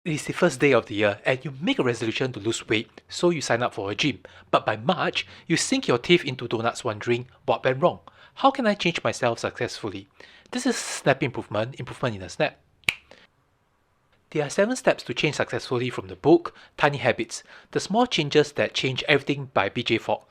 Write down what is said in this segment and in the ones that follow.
It is the first day of the year and you make a resolution to lose weight, so you sign up for a gym. But by March, you sink your teeth into donuts wondering what went wrong. How can I change myself successfully? This is snap improvement in a snap. There are 7 steps to change successfully from the book, Tiny Habits, The Small Changes That Change Everything by BJ Fogg.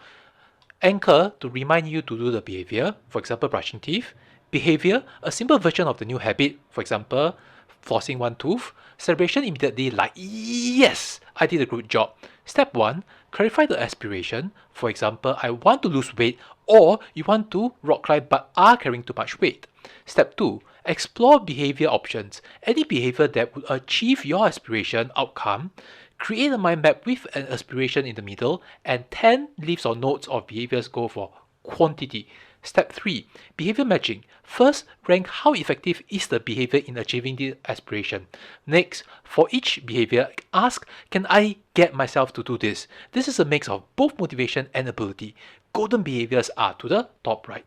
Anchor, to remind you to do the behavior, for example brushing teeth. Behavior, a simple version of the new habit, for example flossing one tooth. Celebration immediately like yes, I did a good job. Step 1, clarify the aspiration, for example I want to lose weight, or you want to rock climb but are carrying too much weight. Step 2, explore behavior options, any behavior that would achieve your aspiration outcome. Create a mind map with an aspiration in the middle, and 10 lists or notes of behaviors go for quantity. Step 3. Behavior matching. First, rank how effective is the behavior in achieving the aspiration. Next, for each behavior, ask, can I get myself to do this? This is a mix of both motivation and ability. Golden behaviors are to the top right.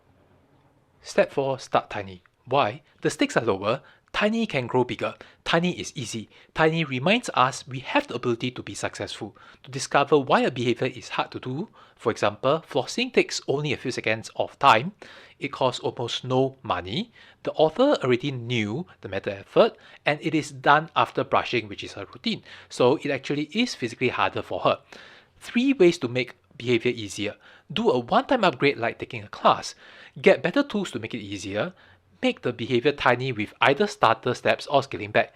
Step 4. Start tiny. Why? The stakes are lower. Tiny can grow bigger. Tiny is easy. Tiny reminds us we have the ability to be successful. To discover why a behavior is hard to do, for example, flossing takes only a few seconds of time. It costs almost no money. The author already knew the meta effort, and it is done after brushing, which is her routine. So it actually is physically harder for her. 3 ways to make behavior easier. Do a one-time upgrade like taking a class. Get better tools to make it easier. Make the behavior tiny with either starter steps or scaling back.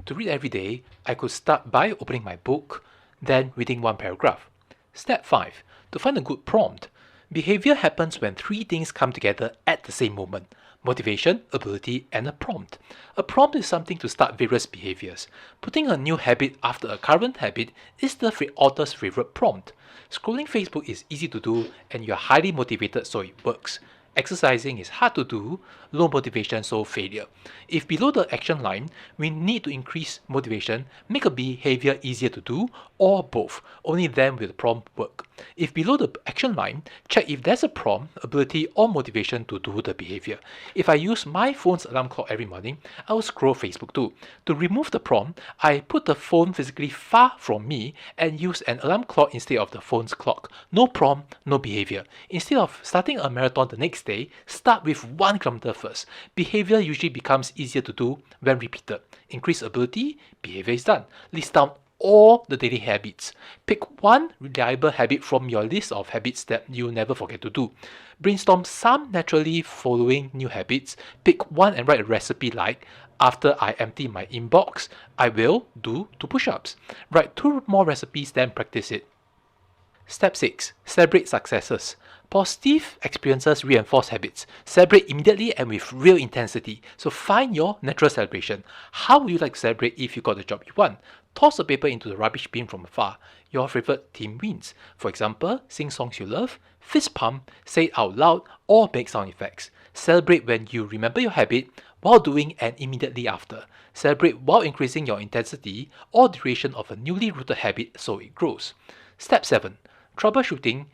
To read every day, I could start by opening my book, then reading one paragraph. Step 5. To find a good prompt. Behavior happens when 3 things come together at the same moment: motivation, ability, and a prompt. A prompt is something to start various behaviors. Putting a new habit after a current habit is the author's favorite prompt. Scrolling Facebook is easy to do and you are highly motivated, so it works. Exercising is hard to do, low motivation, so failure. If below the action line, we need to increase motivation, make a behavior easier to do, or both. Only then will the prompt work. If below the action line, check if there's a prompt, ability, or motivation to do the behavior. If I use my phone's alarm clock every morning, I will scroll Facebook too. To remove the prompt, I put the phone physically far from me and use an alarm clock instead of the phone's clock. No prompt, no behavior. Instead of starting a marathon the next day, start with 1 kilometer first. Behavior usually becomes easier to do when repeated. Increase ability, behavior is done. List down all the daily habits. Pick one reliable habit from your list of habits that you'll never forget to do. Brainstorm some naturally following new habits. Pick one and write a recipe like, after I empty my inbox, I will do 2 push-ups. Write 2 more recipes, then practice it. Step 6. Celebrate successes. Positive experiences reinforce habits. Celebrate immediately and with real intensity. So find your natural celebration. How would you like to celebrate if you got the job you want? Toss a paper into the rubbish bin from afar. Your favorite team wins. For example, sing songs you love, fist pump, say it out loud, or make sound effects. Celebrate when you remember your habit, while doing and immediately after. Celebrate while increasing your intensity or duration of a newly rooted habit so it grows. Step 7. Troubleshooting,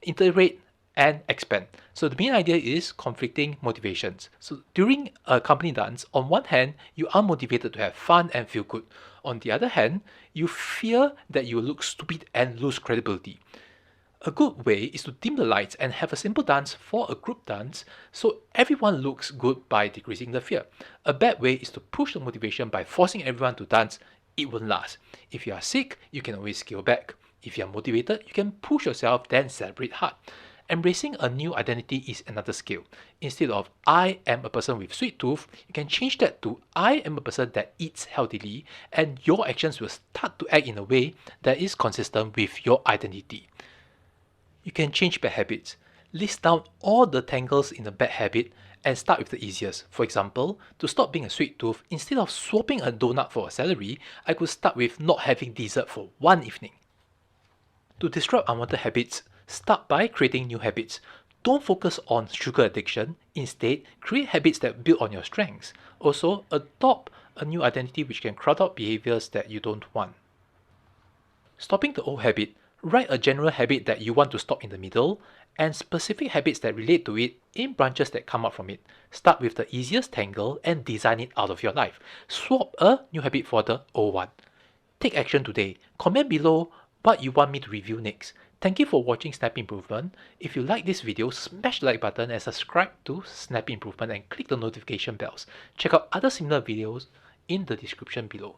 iterate, and expand. So the main idea is conflicting motivations. So during a company dance, on one hand, you are motivated to have fun and feel good. On the other hand, you fear that you will look stupid and lose credibility. A good way is to dim the lights and have a simple dance for a group dance so everyone looks good by decreasing the fear. A bad way is to push the motivation by forcing everyone to dance. It won't last. If you are sick, you can always scale back. If you are motivated, you can push yourself, then celebrate hard. Embracing a new identity is another skill. Instead of I am a person with sweet tooth, you can change that to I am a person that eats healthily, and your actions will start to act in a way that is consistent with your identity. You can change bad habits. List down all the tangles in a bad habit and start with the easiest. For example, to stop being a sweet tooth, instead of swapping a donut for a celery, I could start with not having dessert for one evening. To disrupt unwanted habits, start by creating new habits. Don't focus on sugar addiction. Instead, create habits that build on your strengths. Also, adopt a new identity which can crowd out behaviors that you don't want. Stopping the old habit. Write a general habit that you want to stop in the middle and specific habits that relate to it in branches that come up from it. Start with the easiest tangle and design it out of your life. Swap a new habit for the old one. Take action today. Comment below what you want me to review next. Thank you for watching Snap Improvement. If you like this video, smash the like button and subscribe to Snap Improvement and click the notification bells. Check out other similar videos in the description below.